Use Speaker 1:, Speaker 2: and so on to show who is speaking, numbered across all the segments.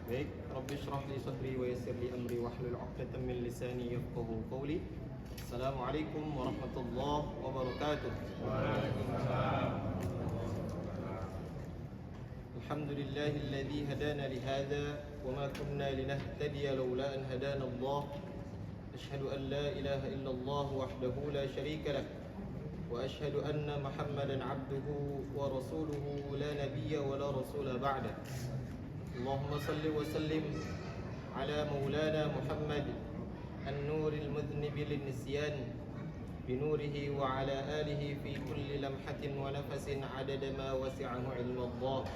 Speaker 1: Baik, Rabbi syrah li sadri wa yassir li amri wahlul 'uqdatam min lisani yafqahu qawli. Assalamualaikum warahmatullahi wabarakatuh. Waalaikumsalam. Alhamdulillahilladzi hadana li hadza wa ma kunna linahtadiya laula an hadana Allah. Ashhadu an la ilaha illallah wahdahu la syarika lah wa ashhadu anna Muhammadan 'abduhu wa rasuluhu la nabiyya wa la rasula ba'da. Allahumma salli wa sallim ala maulana Muhammad an-nuril mudhnibi lin-nisyan binurihi wa ala alihi fi kulli lamhatin wa nafasin adada ma wasi'ahu ilmu Allah.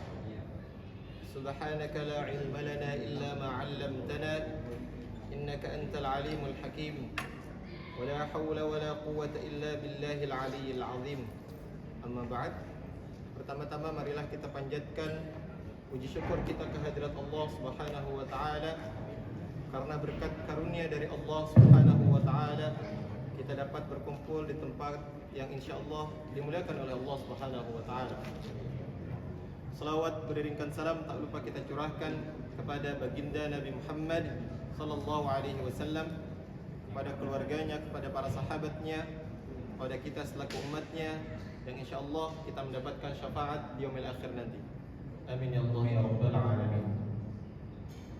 Speaker 1: Subhanaka la ilma lana illa ma 'allamtana innaka antal alimul hakim. Wa la hawla wa la quwwata illa billahil aliyyil azim. Amma ba'd. Pertama-tama marilah kita panjatkan puji syukur kita kehadirat Allah Subhanahu wa taala karena berkat karunia dari Allah Subhanahu wa taala kita dapat berkumpul di tempat yang insyaallah dimuliakan oleh Allah Subhanahu wa taala. Selawat beriringkan salam tak lupa kita curahkan kepada baginda Nabi Muhammad sallallahu alaihi wasallam, kepada keluarganya, kepada para sahabatnya, kepada kita selaku umatnya yang insyaallah kita mendapatkan syafaat di yaumil akhir nanti. Amin ya Allah ya Rabbal Alamin.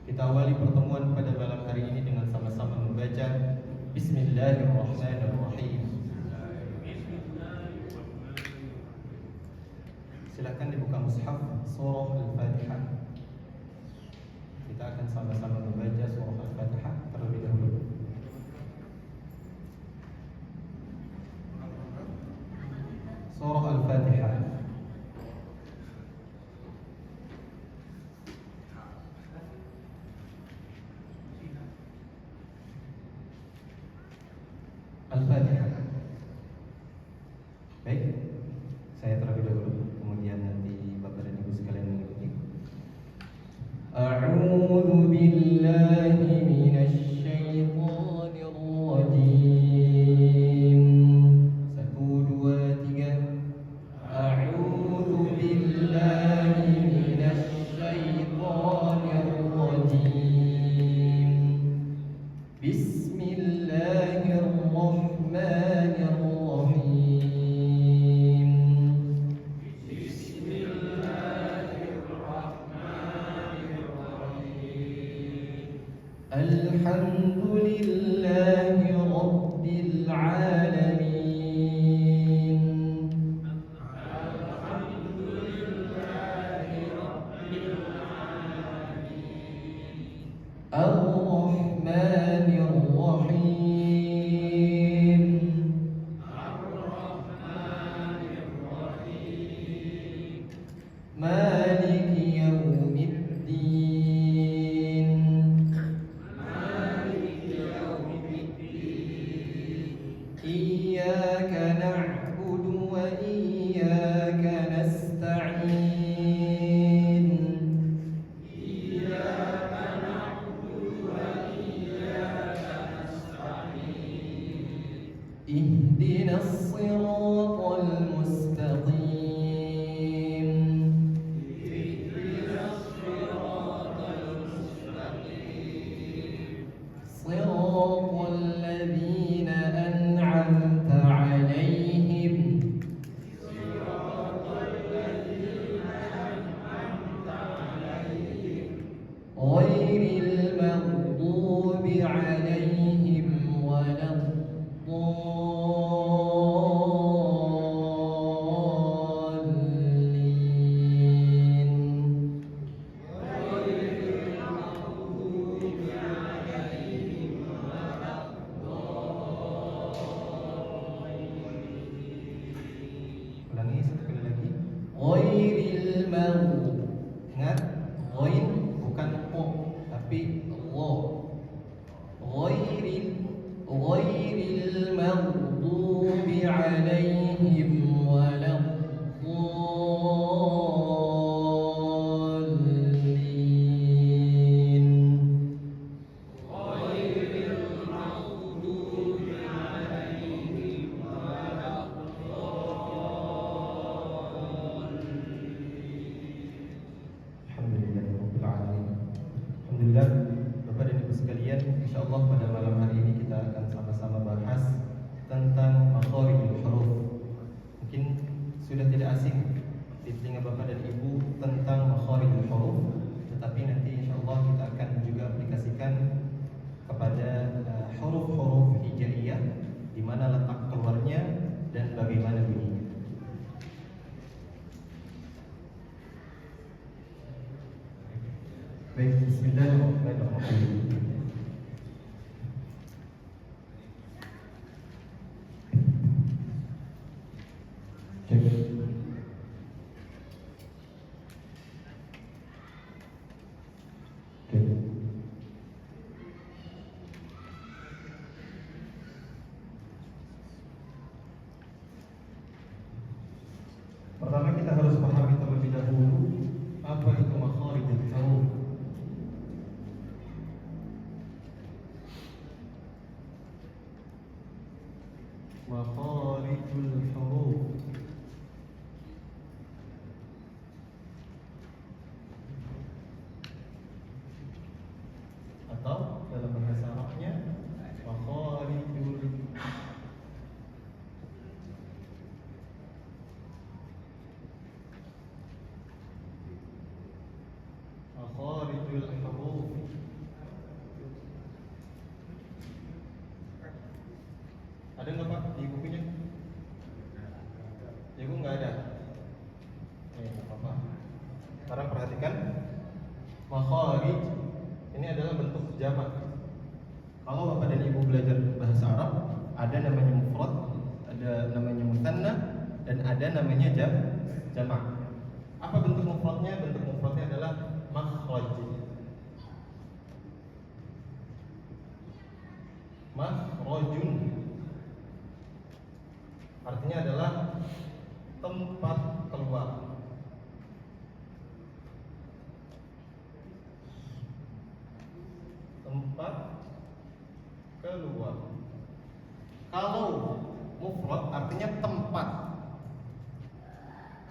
Speaker 1: Kita awali pertemuan pada malam hari ini dengan sama-sama membaca Bismillahirrahmanirrahim. Silakan dibuka mushaf surah Al-Fatihah. Kita akan sama-sama membaca surah Al-Fatihah terlebih dahulu. Surah Al-Fatihah. Al-Fatihah. Baik, saya terlebih dahulu, kemudian nanti Bapak dan Ibu sekalian mengikuti. A'udzu billahi minasy syaithanir rajim. 1 2 3. A'udzu billahi minasy syaithanir rajim. Bismillahirrahmanirrahim. Alhamdulillahi rabbil alamin. Ar-Rahmanir Rahim. Maliki yaumiddin. Iyyaka na'budu wa iyyaka nasta'in. Ihdinas siratal mustaqim. Siratal ladzina an'amta 'alaihim ghairil maghdubi 'alaihim waladdallin. Ulangi sekali lagi. Ghairil maghdubi. Ingat, ghain bukan o tapi gha. Ghairil maghdubi 'alaihim waladdallin. Alhamdulillahirabbil alamin. Alhamdulillah, Bapak dan Ibu sekalian, insyaallah pada malam hari ini kita akan sama-sama bahas tentang makharijul huruf. Mungkin sudah tidak asing di telinga Bapak dan Ibu tentang makharijul huruf, tetapi nanti insyaallah kita akan juga aplikasikan kepada huruf-huruf hijaiyah, di mana letak keluarnya dan bagaimana bunyinya. Baik, bismillahirrahmanirrahim. Pertama kita harus pahami terlebih dahulu apa itu makharijul huruf. Makharijul huruf atau dalam bahasa Arabnya makharijul huruf. Ada nggak Pak di bukunya? Di buku nggak ada. Nggak apa-apa. Sekarang perhatikan, makharij ini adalah bentuk jamak. Kalau Bapak dan Ibu belajar bahasa Arab, ada namanya mufrad, ada namanya mutsanna, dan ada namanya jamak. Apa bentuk mufradnya? Bentuk mufradnya adalah makhraj. Makhrajun artinya adalah tempat keluar. Tempat keluar. Kalau mufrad artinya tempat.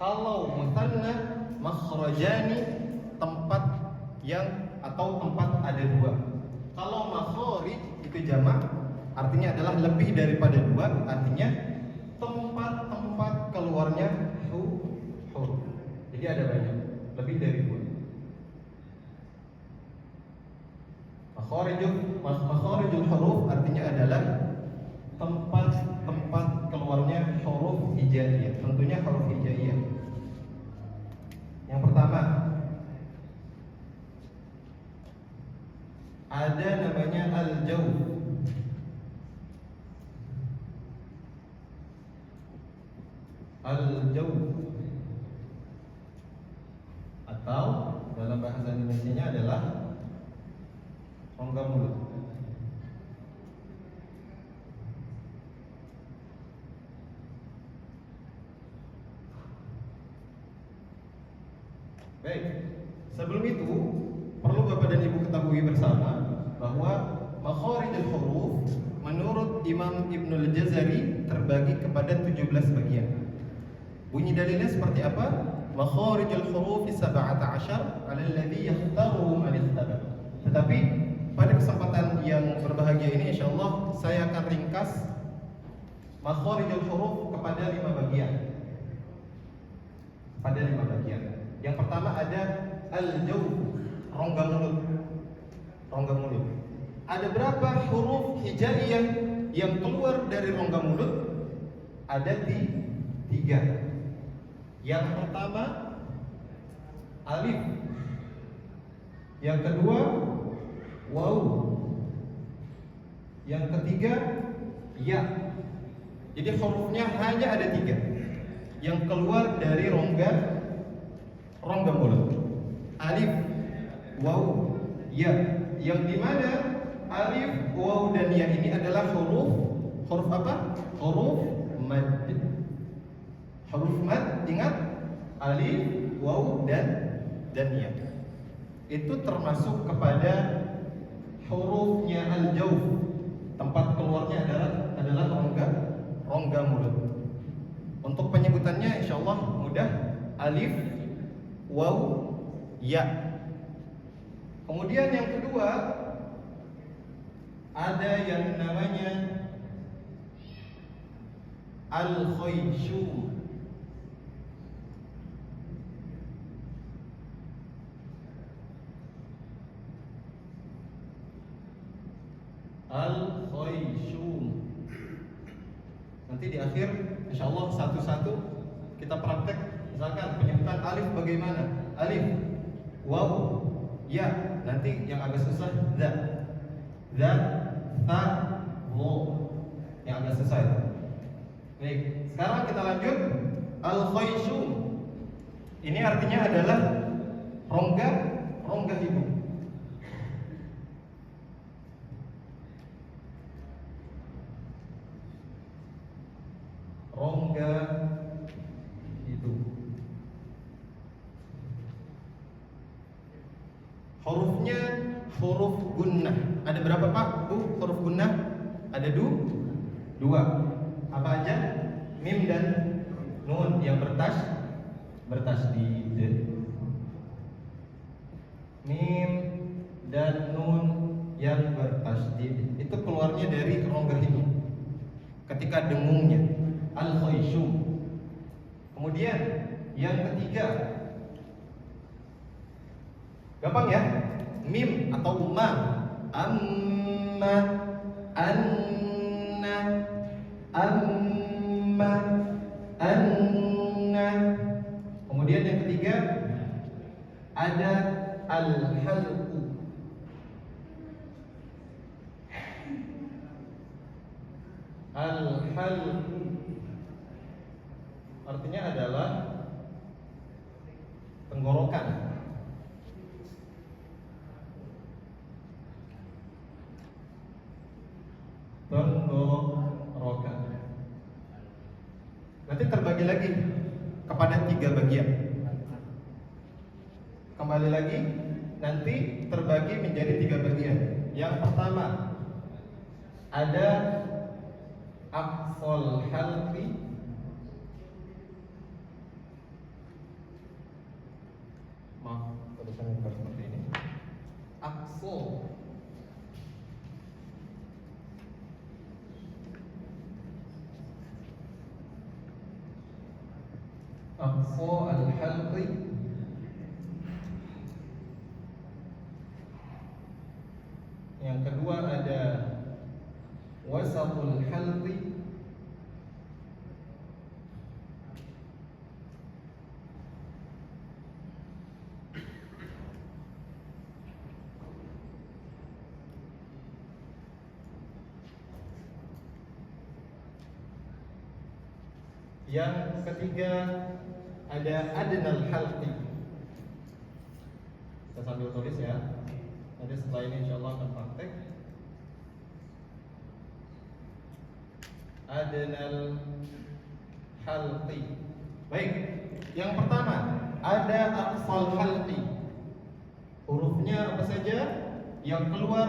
Speaker 1: Kalau mutsanna makhrajani, tempat yang atau tempat ada dua. Kalau makharij itu jamak, artinya adalah lebih daripada dua, artinya tempat-tempat keluarnya huruf. Jadi ada banyak, lebih dari dua. Makharijul huruf artinya adalah tempat-tempat keluarnya huruf hijaiyah. Tentunya huruf hijaiyah. Yang pertama, ada namanya al-jawf. Al-jawf atau dalam bahasa Indonesianya adalah rongga mulut. Baik, sebelum itu perlu Bapak dan Ibu ketahui bersama bahwa makharijul huruf menurut Imam Ibnul Jazari terbagi kepada 17 bagian. Bunyi dalilnya seperti apa? Makharijul huruf 17 alladhi yakhtaruhu man ikhtar. Tetapi pada kesempatan yang berbahagia ini insyaallah saya akan ringkas makharijul huruf kepada 5 bagian. Pada 5 bagian. Yang pertama ada al-jawf, rongga mulut. Rongga mulut. Ada berapa huruf hijaiyah yang keluar dari rongga mulut? Ada 3. Yang pertama alif. Yang kedua waw. Yang ketiga ya. Jadi hurufnya hanya ada 3 yang keluar dari rongga mulut. Alif, waw, ya. Yang dimana alif, waw dan ya ini adalah huruf apa? Huruf mad. Huruf mad, ingat, alif, waw dan ya. Itu termasuk kepada hurufnya al-jawf. Tempat keluarnya adalah rongga mulut. Untuk penyebutannya insyaallah mudah. Alif, waw, ya. Kemudian yang kedua ada yang namanya al-khayshum. Al-khayshum. Nanti di akhir insyaallah satu-satu kita praktek. Misalkan penyebutan alif bagaimana? Alif, waw, ya. Nanti yang agak susah za, ta, wo. Yang agak susah itu. Baik, sekarang kita lanjut. Al-khayshum. Ini artinya adalah rongga hidung. Rongga hidung. Hurufnya huruf gunnah. Ada berapa Pak? Huruf gunnah? Ada dua. Apa aja? Mim dan nun yang bertasydid. Mim dan nun yang bertasydid itu keluarnya dari rongga hidung ketika dengungnya. Al-khayshum. Kemudian yang ketiga, gampang ya, mim atau umma, amma, anna, amma, anna. Kemudian yang ketiga ada al-halqu. Al-halqu artinya adalah tenggorokan. Tenggorokan. Nanti terbagi lagi kepada 3 bagian. Kembali lagi, nanti terbagi menjadi 3 bagian. Yang pertama ada aqsal halqi. Maaf, tulisannya bukan seperti ini. Aqsal. Aqsal al-halqi. Yang kedua ada wasatul halqi. Yang ketiga ada adnal halqi. Kita sambil tulis ya. Nanti setelah ini insyaallah akan praktek. Adnal halqi. Baik, yang pertama ada aqsal halqi. Hurufnya apa saja yang keluar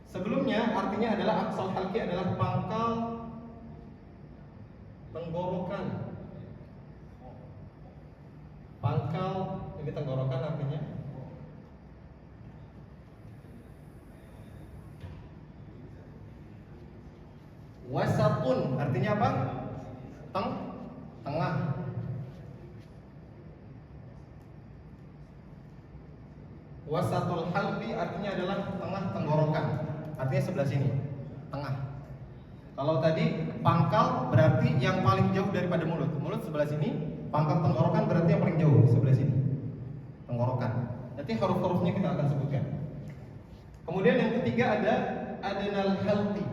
Speaker 1: sebelumnya, artinya adalah aqsal halqi adalah pangkal tenggorokan. Pangkal ini tenggorokan artinya. Wasatun artinya apa? Tengah. Wasatul halqi artinya adalah tengah tenggorokan. Artinya sebelah sini, tengah. Kalau tadi pangkal berarti yang paling jauh daripada mulut. Mulut sebelah sini, pangkal tenggorokan berarti yang paling jauh sebelah sini. Tenggorokan. Nanti huruf-hurufnya kita akan sebutkan. Kemudian yang ketiga ada adnal halqi.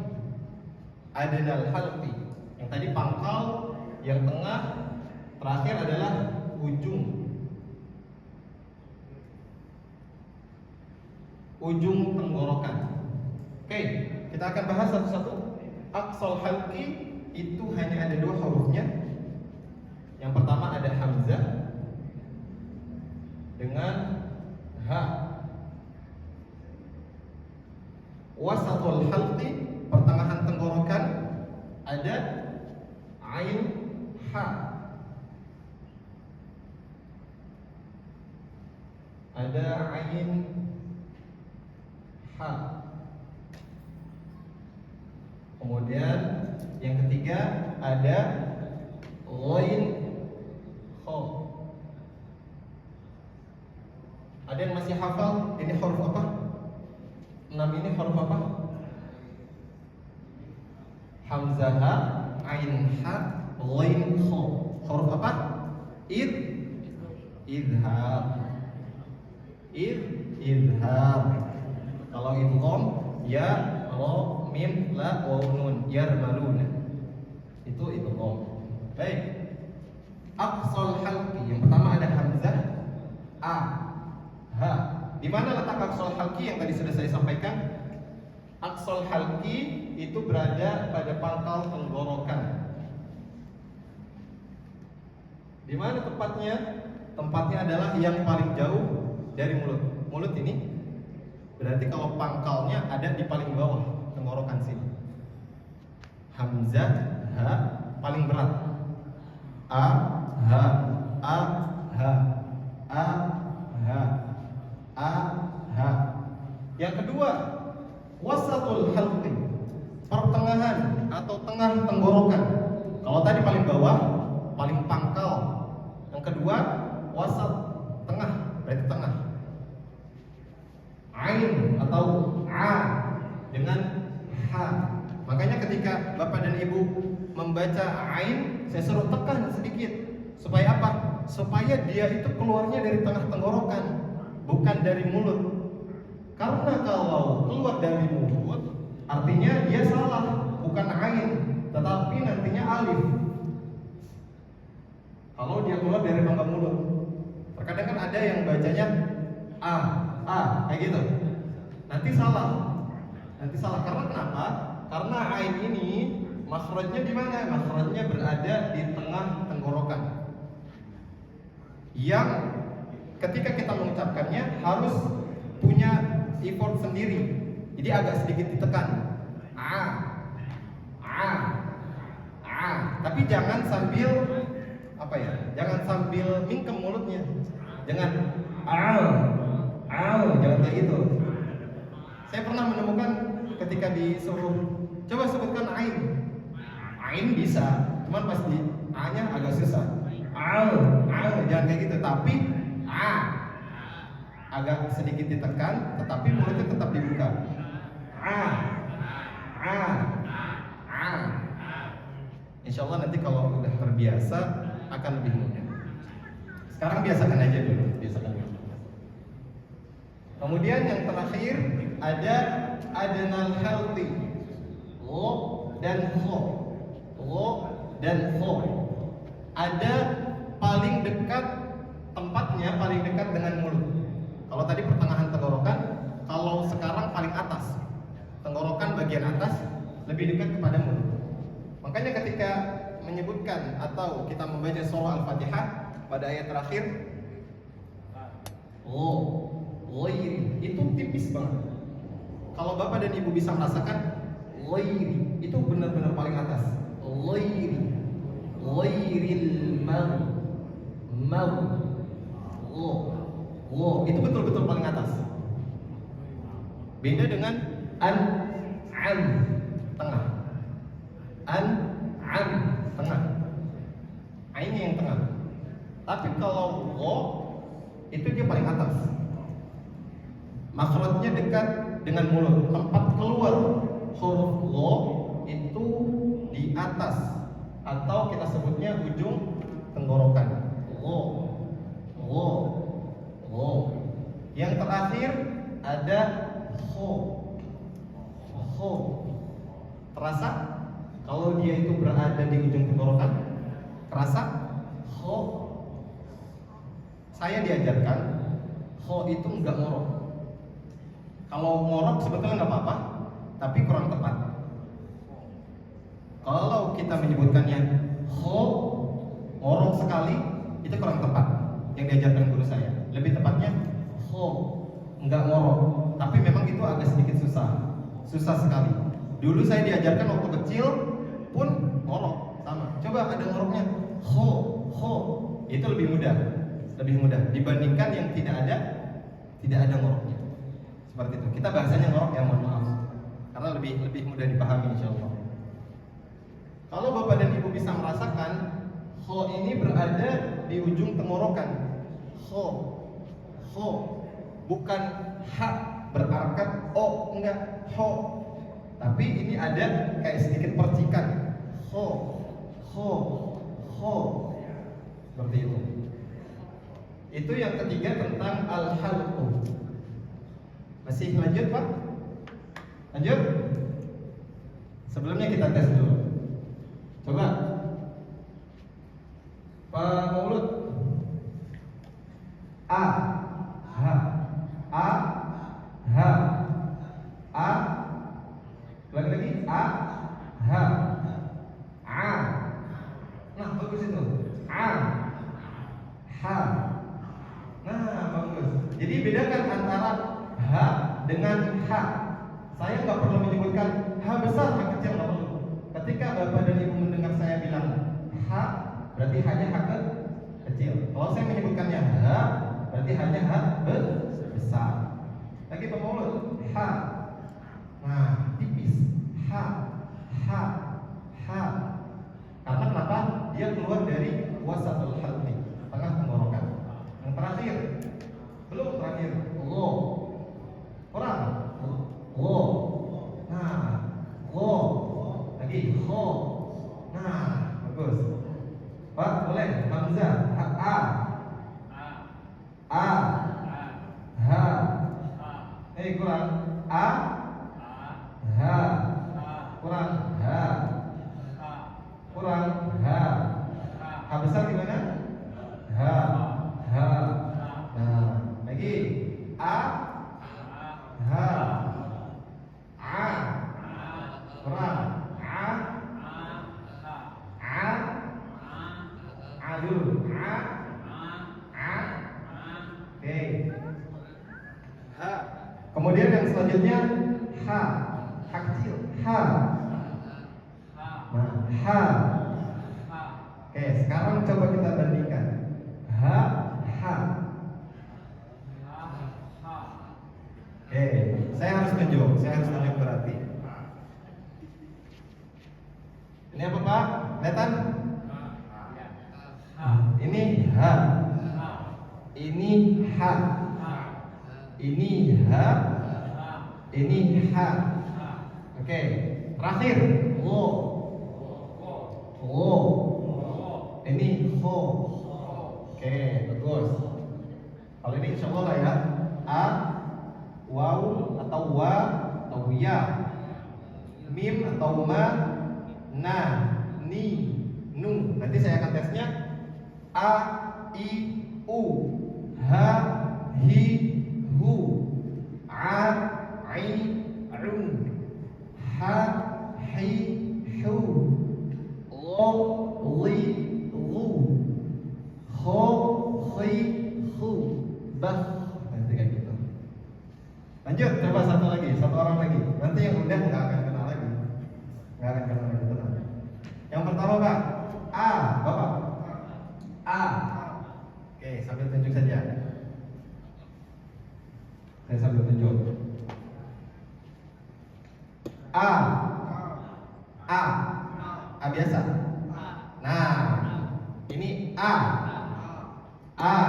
Speaker 1: Adnal halqi. Yang tadi pangkal, yang tengah, terakhir adalah ujung. Ujung tenggorokan. Oke, kita akan bahas satu-satu. Aqsal halqi itu hanya ada 2 hurufnya. Yang pertama ada hamzah dengan ha. Wasatul halqi, pertengahan tenggorokan, ada ain ha. Ada ain Yang ketiga ada ghain kha. Ada yang masih hafal ini huruf apa? 6 ini huruf apa? Hamzah, ha, ain, ha, ghain, kha. Huruf apa? Idhar. Idhar. Kalau idgham ya, ra, mim, la, waw, nun, yarmaluna. Itu idgham. Baik. Aqsal halqi. Yang pertama ada hamzah, a, ha. Di mana letak aqsal halqi yang tadi sudah saya sampaikan? Aqsal halqi itu berada pada pangkal tenggorokan. Di mana tempatnya? Tempatnya adalah yang paling jauh dari mulut. Mulut ini berarti kalau pangkalnya ada di paling bawah tenggorokan sini. Hamzah, ha, paling berat. A, ha, a, ha, a, ha, a, ha. Yang kedua, wasatul halqi, pertengahan atau tengah tenggorokan. Kalau tadi paling bawah, paling pangkal. Yang kedua, wasat, tengah, berarti tengah. Ain atau a dengan ha. Makanya ketika Bapak dan Ibu membaca ain, saya suruh tekan sedikit. Supaya apa? Supaya dia itu keluarnya dari tengah tenggorokan, bukan dari mulut. Karena kalau keluar dari mulut, artinya dia salah, bukan ain, tetapi nantinya alif. Kalau dia keluar dari rongga mulut, terkadang kan ada yang bacanya a, kayak gitu. Nanti salah. Karena kenapa? Karena ain ini makhrajnya di mana? Makhrajnya berada di tengah tenggorokan. Yang ketika kita mengucapkannya harus punya effort sendiri. Jadi agak sedikit ditekan. Tapi jangan sambil jangan sambil mingkem mulutnya. Jangan jangan kayak gitu. Saya pernah menemukan ketika disuruh coba sebutkan ain. Ain bisa, cuman pas di a-nya agak susah. Jangan kayak gitu, tapi agak sedikit ditekan, tetapi mulutnya tetap dibuka. Insya Allah nanti kalau udah terbiasa akan lebih mudah. Sekarang biasakan aja dulu, Kemudian yang terakhir ada adnal halqi, lo dan kho. Ada paling dekat tempatnya, paling dekat dengan mulut. Kalau tadi pertengahan tenggorokan, kalau sekarang paling atas. Tenggorokan bagian atas lebih dekat kepada mulut. Makanya ketika menyebutkan atau kita membaca surah Al-Fatihah pada ayat terakhir, ghairi, itu tipis banget. Kalau Bapak dan Ibu bisa merasakan, ghairi itu benar-benar paling atas. Ghairil itu betul-betul paling atas. Beda dengan an, tengah. An, tengah. Ainnya yang tengah. Tapi kalau gho itu dia paling atas. Makhrajnya dekat dengan mulut. Tempat keluar huruf gho itu di atas, atau kita sebutnya ujung tenggorokan. Gho. Yang terakhir ada kho. Terasa? Kalau dia itu berada di ujung tenggorokan, terasa? Kho. Saya diajarkan kho itu enggak ngorok. Kalau ngorok sebetulnya nggak apa-apa, tapi kurang tepat. Kalau kita menyebutkannya kho, ngorok sekali, itu kurang tepat. Yang diajarkan guru saya, lebih tepatnya kho, enggak ngorok. Tapi memang itu agak sedikit susah sekali. Dulu saya diajarkan waktu kecil pun ngorok sama. Coba ada ngoroknya kho, itu lebih mudah dibandingkan yang tidak ada ngoroknya. Seperti itu. Kita bahasanya ngorok, ya mohon maaf, karena lebih mudah dipahami insyaallah. Kalau Bapak dan Ibu bisa merasakan, ho ini berada di ujung tenggorokan. Ho, bukan ha berharakat o, enggak, ho. Tapi ini ada kayak sedikit percikan. Ho. Seperti itu. Itu yang ketiga tentang al-halqu. Masih lanjut, Pak? Lanjut? Sebelumnya kita tes dulu. Coba Pak Maulud. A, ha, a, ha, a. Lagi, a, ha, a. Nah, bagus itu. A, ha. Nah, bagus. Jadi bedakan antara ha dengan ha. Saya nggak perlu menyebutkan ha besar, ha kecil, nggak perlu. Ketika Bapak dan Ibu mendengar saya bilang ha, berarti hanya ha kecil. Kalau saya menyebutkannya ha, berarti hanya ha besar. Lagi Pak Maulud, ha. Nah, tipis. Ha. Karena kenapa? Dia keluar dari wasatul halqi, tengah tenggorokan. Yang terakhir, belum terakhir, lo. Kurang. Lo. Nah, lo. Lagi, ho. Nah, bagus. Pak, boleh. Hamzah. A. Ha. Kurang. A. Ha. Kurang. Ha. Kurang. Ha. Ha besar gimana? Ha. Nah, lagi. A. Ha. A. Kurang. A. Dulu. A. Oke. Ha. Kemudian yang selanjutnya ha. Ha kecil. Ha. Nah, ha. Oke, sekarang coba kita bandingkan. Ha. Oke, saya harus tunjuk berarti. Ini apa, Pak? Kelihatan? Ini ha. Ini ha. Ini ha. Ini ha. Oke, terakhir lo. Ini ho. Oke, bagus. Kalau ini insya Allah lah ya. A, waw atau wa atau ya, mim atau ma, na, ni, nu. Nanti saya akan tesnya. A, I, U, ha, hi, hu, a, i, un, ha, hi, hu, lo, li, lu, ho, hi, hu, bah. Nanti kayak gitu. Lanjut, coba satu orang lagi. Nanti yang udah nggak akan kenal lagi. Tenang. Yang pertama, Pak. A, Bapak. A. Oke, sambil tunjuk saja. Saya sambil tunjuk. A. A biasa. Nah, ini A. Ha.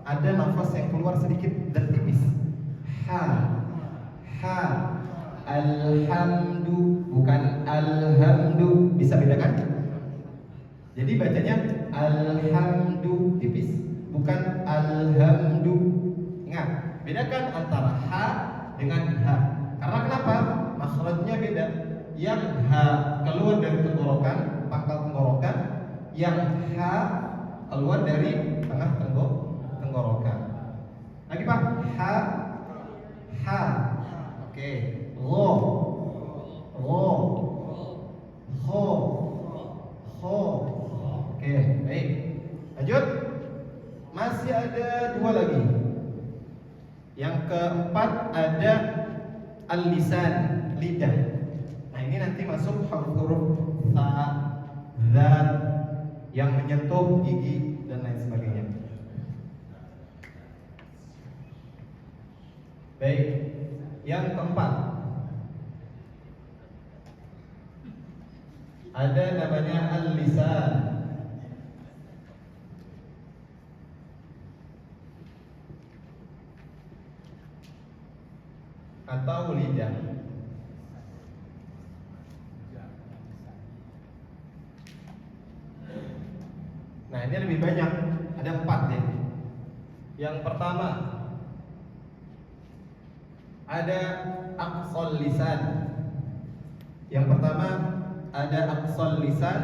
Speaker 1: Ada nafas yang keluar sedikit dan tipis. Ha. Alhamdu, bukan alhamdu. Bisa bedakan? Jadi bacanya alhamdu tipis, bukan alhamdu. Ingat, bedakan antara ha dengan ha. Karena kenapa? Makhrajnya beda. Yang ha keluar dari tenggorokan, pangkal tenggorokan. Yang ha keluar dari tengah tenggorokan. Lagi, Pak. Ha. Oke. Lo. Ho. Oke, baik. Lanjut. Masih ada dua lagi. Yang keempat ada al-lisan, lidah. Nah, ini nanti masuk huruf-huruf ta, dzal, yang menyentuh gigi dan lain sebagainya. Baik, yang keempat ada namanya al-lisan atau lidah. Nah, ini lebih banyak, ada 4 deh. Yang pertama ada aqsal lisan. Yang pertama ada aqsal lisan.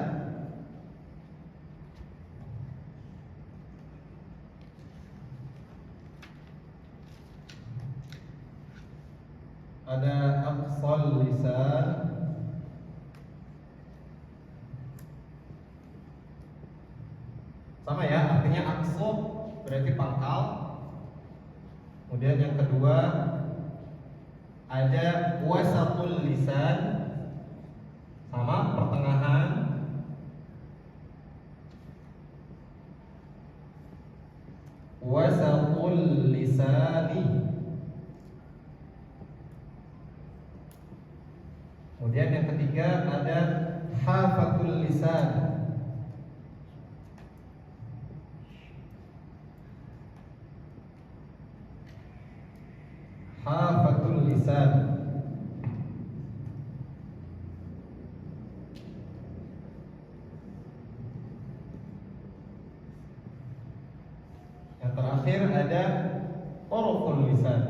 Speaker 1: Ada aqsal lisan. Sama ya, artinya aqsa berarti pangkal. Kemudian yang kedua ada wasatul lisan, sama pertengahan. Wasatul lisani. Kemudian yang ketiga ada hafatul lisan. Hafatul lisan. Yang terakhir ada taraful lisan.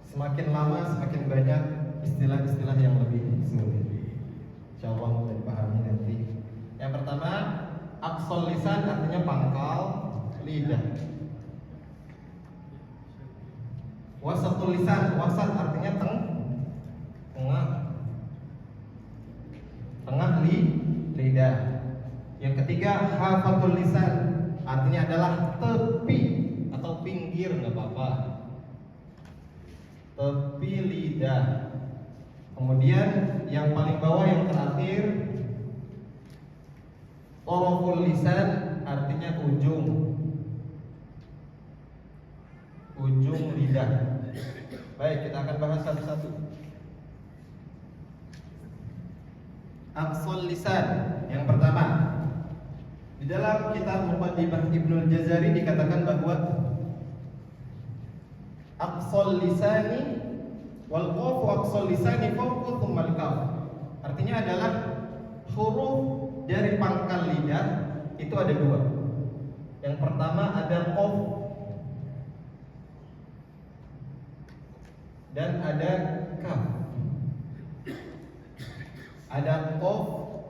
Speaker 1: Semakin lama semakin banyak istilah-istilah yang lebih sulit. Insyaallah mulai dipahami nanti. Yang pertama, aqsal lisan artinya pangkal lidah. Wasatul lisan, wasat artinya tengah lidah. Yang ketiga, hafatul lisan artinya adalah tepi atau pinggir, nggak apa-apa. Tepi lidah. Kemudian yang paling bawah yang terakhir, taraful lisan artinya ujung lidah. Baik, kita akan bahas satu-satu. Aqsal lisan yang pertama, di dalam kitab Muqaddimah Ibnul Jazari dikatakan bahwa aqsal lisani wal qaf aqsal lisani fawqa tsummal kaf. Artinya adalah huruf dari pangkal lidah itu ada 2. Yang pertama ada qaf dan ada kaf. Ada qaf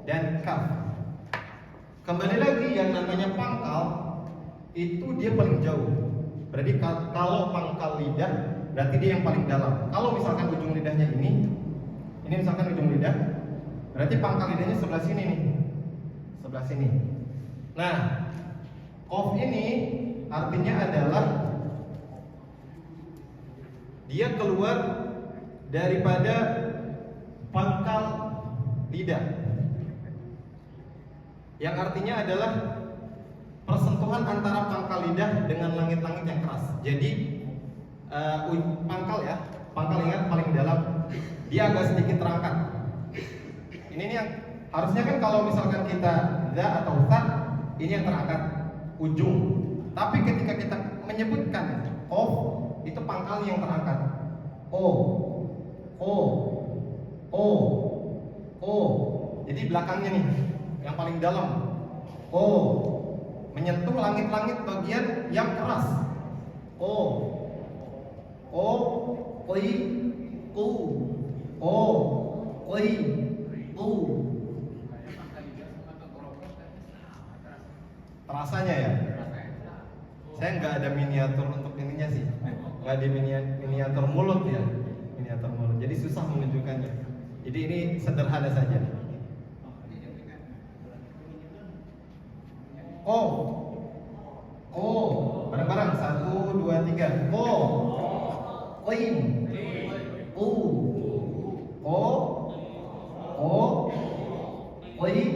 Speaker 1: dan kaf. Kembali lagi, yang namanya pangkal itu dia paling jauh. Berarti kalau pangkal lidah berarti dia yang paling dalam. Kalau misalkan ujung lidahnya ini misalkan ujung lidah, berarti pangkal lidahnya sebelah sini nih, sebelah sini. Nah, qaf ini artinya adalah dia keluar daripada pangkal lidah, yang artinya adalah persentuhan antara pangkal lidah dengan langit-langit yang keras. Jadi pangkal ingat paling dalam, dia agak sedikit terangkat. Ini nih yang harusnya kan kalau misalkan kita za atau ta, ini yang terangkat ujung. Tapi ketika kita menyebutkan qaf, itu pangkalnya yang terangkat. Jadi belakangnya nih yang paling dalam. Menyentuh langit-langit bagian yang keras. Terasanya ya. Saya nggak ada miniatur untuk ininya sih. Nggak ada miniatur mulut ya. Miniatur mulut. Jadi susah menunjukkannya. Jadi ini sederhana saja. Ko. Bareng-bareng. 1, 2, 3. Ko. Qim. Qu. Ko. Ko. Qim.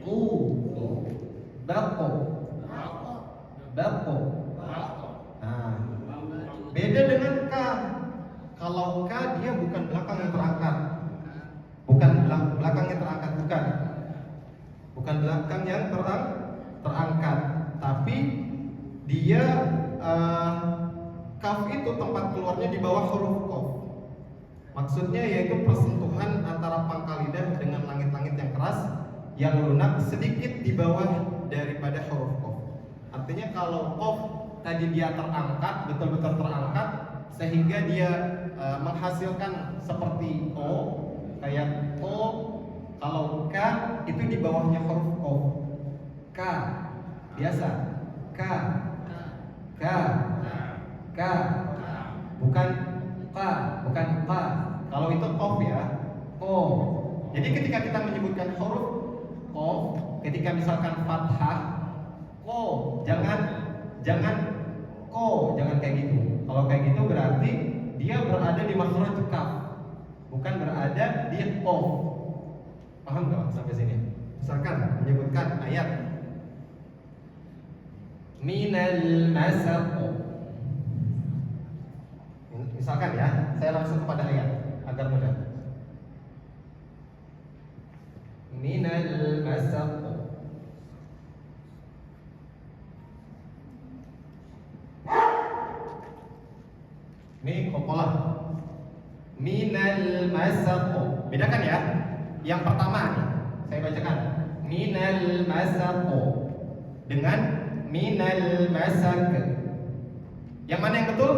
Speaker 1: Qu. Baqo. Baqo. Nah, beda dengan ka. Kalau ka dia bukan belakang yang terangkat. Bukan belakang yang terangkat, bukan. Bukan belakang yang terangkat, tapi dia kaf itu tempat keluarnya di bawah huruf qaf. Maksudnya yaitu persentuhan antara pangkal lidah dengan langit-langit yang keras yang lunak sedikit di bawah daripada huruf qaf. Artinya kalau qaf tadi dia terangkat, betul-betul terangkat sehingga dia menghasilkan seperti o, kayak o. Kalau ka itu di bawahnya huruf qaf. Ka biasa. Ka. Ka. Ka. Bukan ka, bukan ka. Kalau itu qaf ya. Ko. Jadi ketika kita menyebutkan huruf qaf, ketika misalkan fathah, ko, jangan ko, jangan kayak gitu. Kalau kayak gitu berarti dia berada di makhraj kaf, bukan berada di qaf. Paham nggak sampai sini? Misalkan menyebutkan ayat minal masaq. Misalkan ya, saya langsung kepada ayat agar mudah. Minal masaq. Ini kokolah. Minal masaq. Bedakan ya. Yang pertama nih, saya bacakan. Minal masaq dengan minal masaq. Yang mana yang betul?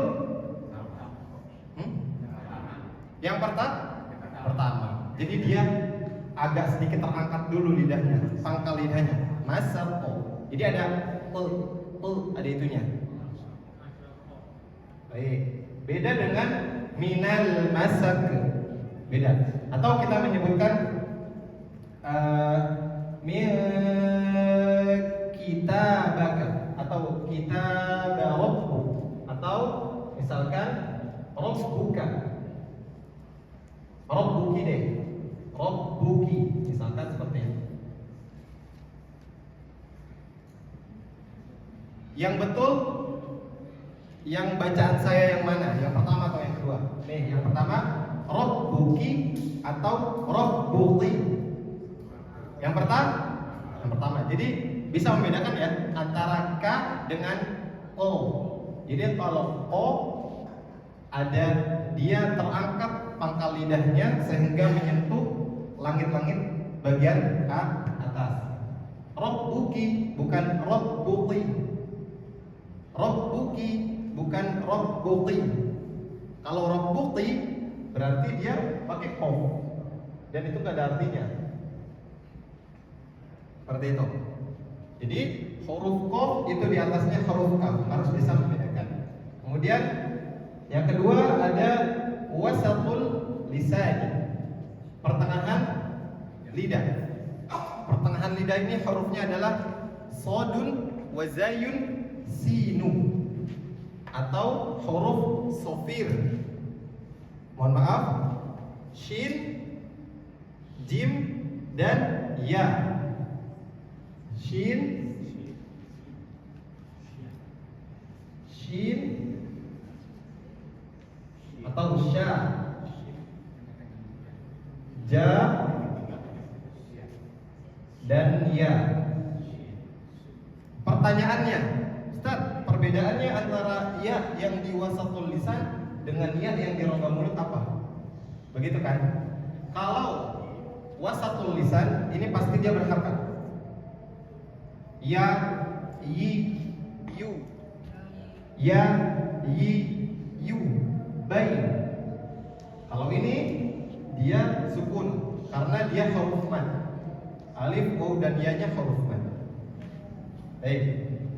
Speaker 1: Yang pertama. Jadi dia agak sedikit terangkat dulu lidahnya, pangkal lidahnya. Masaq. Jadi ada ada itunya. Baik. Beda dengan minal masaq. Beda. Atau kita menyebutkan kitabaka atau kitabarabbu, atau misalkan rabbuka, rabbuki deh, rabbuki, misalkan seperti itu. Yang betul, yang bacaan saya yang mana? Yang pertama atau yang kedua? Nih, yang pertama rabbuki atau rabbuki. Yang pertama. Jadi bisa membedakan ya antara ka dengan o. Jadi kalau o ada dia terangkat pangkal lidahnya sehingga menyentuh langit-langit bagian atas. Rabbuki bukan rabbuki. Rabbuki bukan rabbuki. Kalau rabbuki berarti dia pakai qaf dan itu gak ada artinya. Seperti itu. Jadi huruf qaf itu di atasnya huruf kaf, harus bisa membedakan. Kemudian yang kedua ada wasatul lisan, pertengahan lidah. Pertengahan lidah ini hurufnya adalah sodun wa zayun sinu atau huruf sofir. Mohon maaf, shin, jim dan ya. Shin, atau sya, ja dan ya. Pertanyaannya, Ustaz, perbedaannya antara ya yang di wasatul lisan dengan ya yang di rongga mulut apa? Begitu kan? Kalau wasatul lisan ini pasti dia berharakat. Ya, yi, yu. Ya, yi, yu. Bain. Kalau ini dia sukun karena dia huruf mad. Alif, waw dan ya-nya huruf mad. Baik.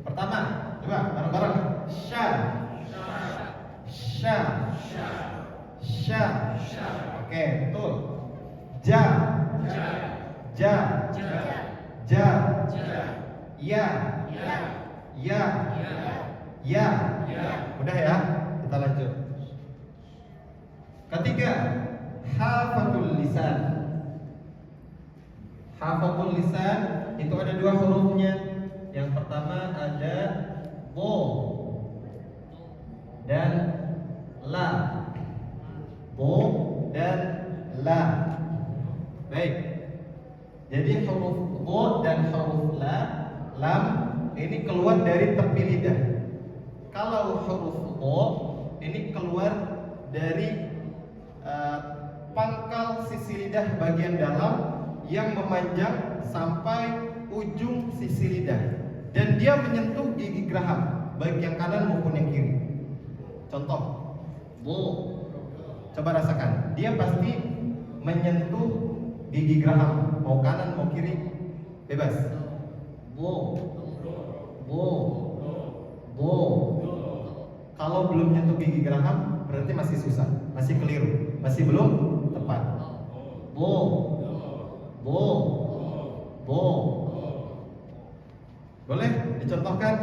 Speaker 1: Pertama, coba bareng-bareng. Sya. Sya. Sya. Oke, betul. Ja. Ja. Ja. Ja. Ya. Ya. Ya. Udah ya, kita lanjut. Ketiga, hafatul lisan. Hafatul lisan itu ada dua hurufnya. Yang pertama ada bo dan la. Bo dan la. Baik. Jadi huruf bo dan huruf la, lam ini keluar dari tepi lidah. Kalau huruf bo ini keluar dari pangkal sisi lidah bagian dalam yang memanjang sampai ujung sisi lidah, dan dia menyentuh gigi geraham baik yang kanan maupun yang kiri. Contoh, bo, coba rasakan, dia pasti menyentuh gigi geraham mau kanan mau kiri, bebas. Bo, bo, bo. Kalau belum menyentuh gigi geraham berarti masih susah, masih keliru, masih belum tepat. Bo, bo, bo. Boleh dicontohkan?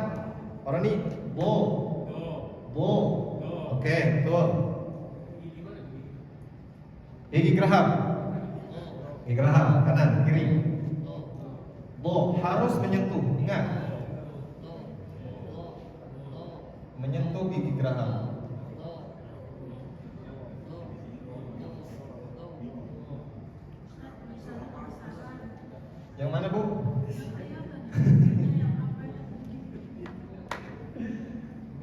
Speaker 1: Orang ini bo, bo. Oke, betul. Gigi geraham, gigi geraham kanan kiri. Bo harus menyentuh, ingat, menyentuh gigi geraham. Yang mana, Bu?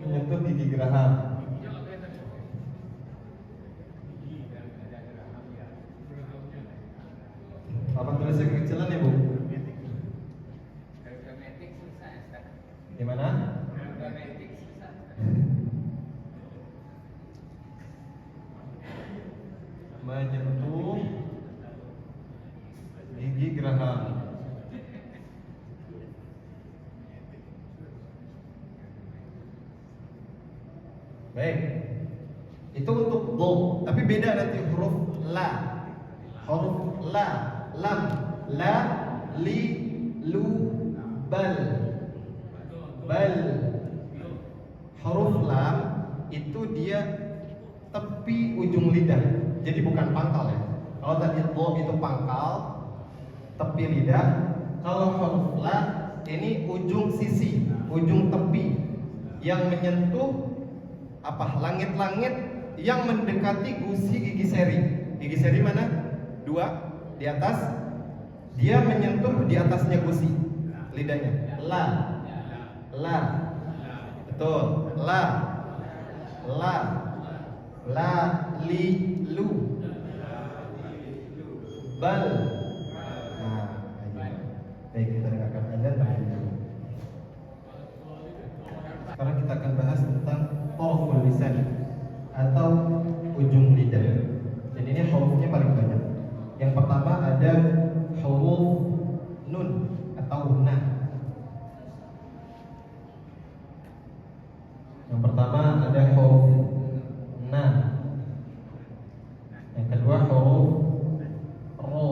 Speaker 1: Menyentuh gigi geraham. Apa tulisnya kekecilan ya, Bu? Gimana? Menyentuh gigi geraham. Baik, itu untuk do, tapi beda nanti huruf la. Huruf la, lam, la, li, lu, bal, bal. Huruf lam itu dia tepi ujung lidah, jadi bukan pangkal ya. Kalau tadi do itu pangkal, tepi lidah. Kalau huruf la ini ujung sisi, ujung tepi yang menyentuh apa? Langit-langit yang mendekati gusi gigi seri. Gigi seri mana? Dua di atas. Dia menyentuh di atasnya gusi lidahnya. La, la, betul. La, la, la, li, lu, bal. Nah, baik, kita dengarkan azan terlebih dahulu. Sekarang kita akan bahas tentang taraful lisan atau ujung lidah. Dan ini hurufnya paling banyak. Yang pertama ada huruf nun atau na. Yang pertama ada huruf na. Yang kedua huruf ro.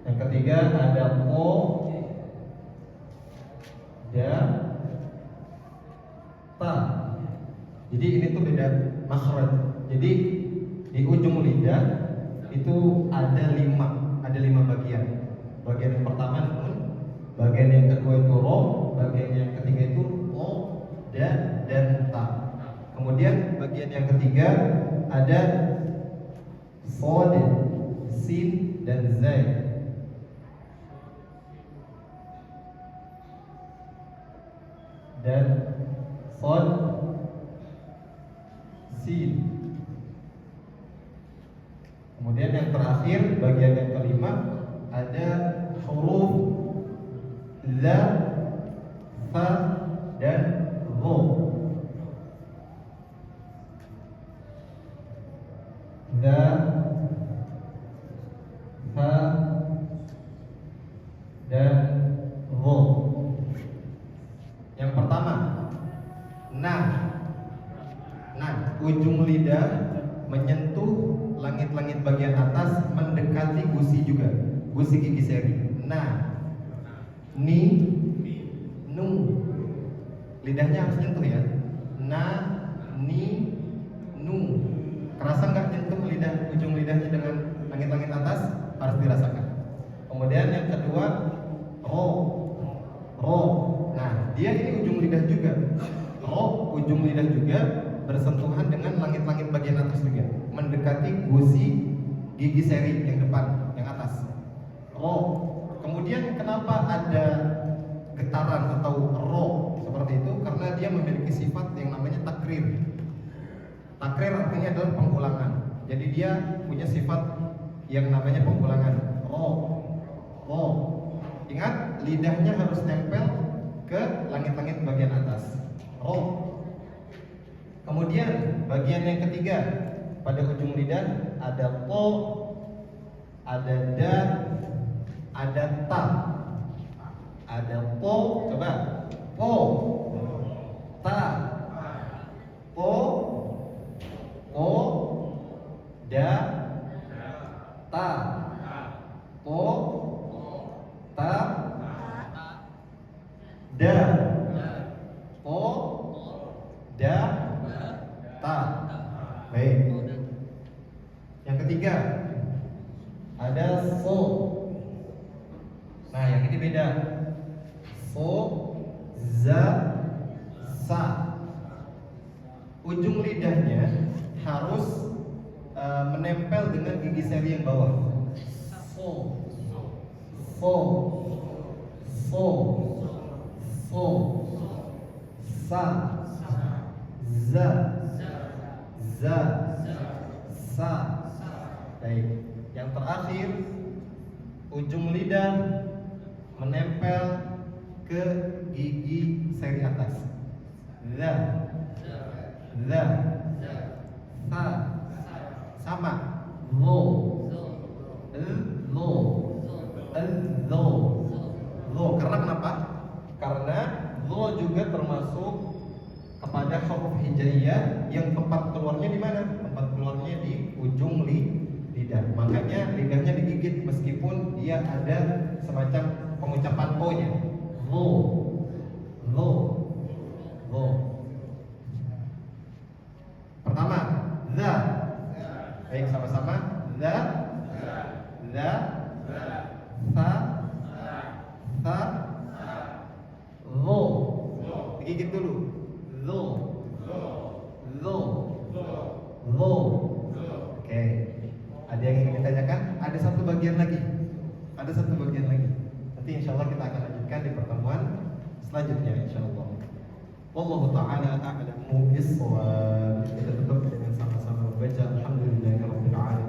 Speaker 1: Yang ketiga ada o, da, ta. Jadi ini tuh beda makhraj. Jadi di ujung lidah itu ada lima bagian. Bagian yang pertama nun, bagian yang kedua itu ro, bagian yang ketiga itu o, da, dan ta. Kemudian bagian yang ketiga ada sod, sin, dan zai. Dan sod, sin. Kemudian yang terakhir bagian yang kelima ada huruf za, fa, dan dho. Za, fa, dan dho. Yang pertama, nah, ujung lidah menyentuh langit-langit bagian atas mendekati gusi juga, gusi gigi seri. Nah, ni, nu. Lidahnya harus nyentuh ya. Na, ni, nu. Kerasa nggak nyentuh ujung lidahnya dengan langit-langit atas? Harus dirasakan. Kemudian yang kedua, ro. Ro. Nah, dia ini ujung lidah juga. Ro, ujung lidah juga bersentuhan dengan langit-langit bagian atas juga, mendekati gusi gigi seri yang depan, yang atas. Ro. Kemudian kenapa ada getaran atau ro seperti itu? Karena dia memiliki sifat yang namanya takrir. Takrir artinya adalah pengulangan. Jadi dia punya sifat yang namanya pengulangan. Ro. Ro. Ingat, lidahnya harus nempel ke langit-langit bagian atas. Ro. Kemudian bagian yang ketiga, pada ujung lidah ada po, ada da, ada ta. Ada po, coba. Po, ta, po, po, da, ta, po, ta, da, po, da, ta. Baik. Yang ketiga ada so. Nah, yang ini beda. So, za, sa. Ujung lidahnya harus menempel dengan gigi seri yang bawah. So, so, so, so, sa, za, za, sa. Baik. Yang terakhir, ujung lidah menempel ke gigi seri atas. Za, za, sa, sama. Lo, lo, lo, lo. Karena kenapa? Karena lo juga termasuk kepada huruf hijaiyah yang tempat keluarnya di mana? Tempat keluarnya di ujung lidah. Makanya lidahnya digigit meskipun dia ada semacam pengucapan o-nya. Lo, lo, lo. Pertama, za. Baik, sama-sama. Za, za, sa, sa, lo. Digigit dulu. Lo, lo, lo. Oke. Ada yang ingin ditanyakan? Ada satu bagian lagi. Ada satu bagian lagi. Nanti insya Allah kita akan lanjutkan di pertemuan selanjutnya insya Allah. Wallahu ta'ala a'lamu bis-shawab. Kita tutup dengan sama-sama membaca alhamdulillahirabbil alamin.